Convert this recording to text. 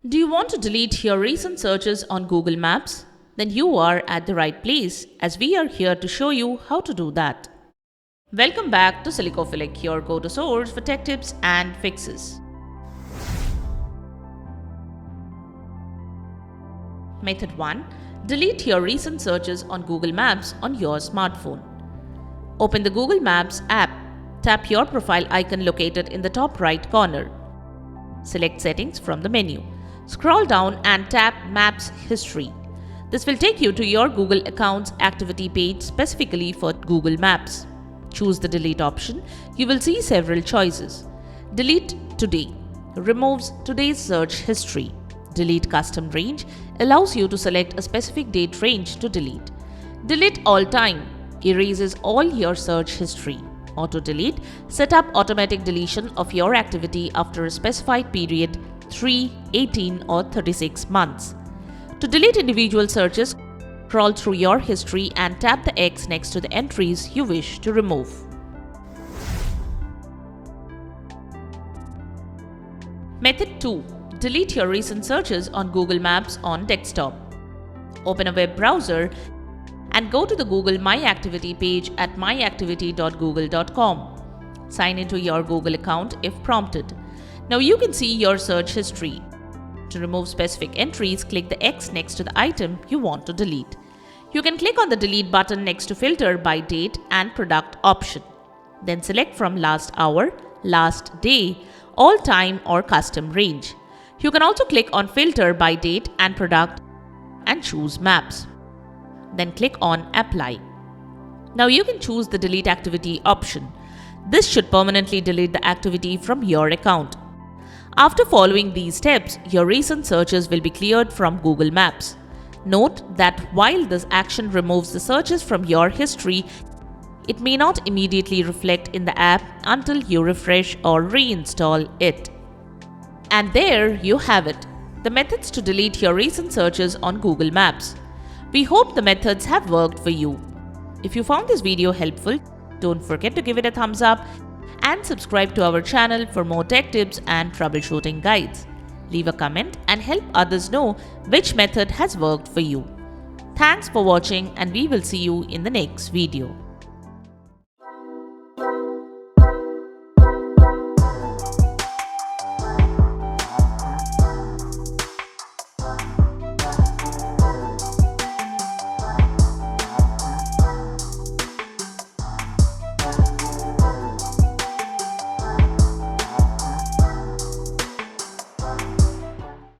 Do you want to delete your recent searches on Google Maps? Then you are at the right place, as we are here to show you how to do that. Welcome back to Silicophilic, your go-to source for tech tips and fixes. Method 1. Delete your recent searches on Google Maps on your smartphone. Open the Google Maps app. Tap your profile icon located in the top right corner. Select Settings from the menu. Scroll down and tap Maps History. This will take you to your Google account's activity page specifically for Google Maps. Choose the Delete option. You will see several choices. Delete Today removes today's search history. Delete Custom Range allows you to select a specific date range to delete. Delete All Time erases all your search history. Auto Delete set up automatic deletion of your activity after a specified period 3, 18 or 36 months. To delete individual searches, scroll through your history and tap the X next to the entries you wish to remove. Method 2. Delete your recent searches on Google Maps on desktop. Open a web browser and go to the Google My Activity page at myactivity.google.com. Sign into your Google account if prompted. Now you can see your search history. To remove specific entries, click the X next to the item you want to delete. You can click on the Delete button next to Filter by Date and Product option. Then select from Last Hour, Last Day, All Time or Custom Range. You can also click on Filter by Date and Product and choose Maps. Then click on Apply. Now you can choose the Delete Activity option. This should permanently delete the activity from your account. After following these steps, your recent searches will be cleared from Google Maps. Note that while this action removes the searches from your history, it may not immediately reflect in the app until you refresh or reinstall it. And there you have it, the methods to delete your recent searches on Google Maps. We hope the methods have worked for you. If you found this video helpful, don't forget to give it a thumbs up and subscribe to our channel for more tech tips and troubleshooting guides. Leave a comment and help others know which method has worked for you. Thanks for watching and we will see you in the next video.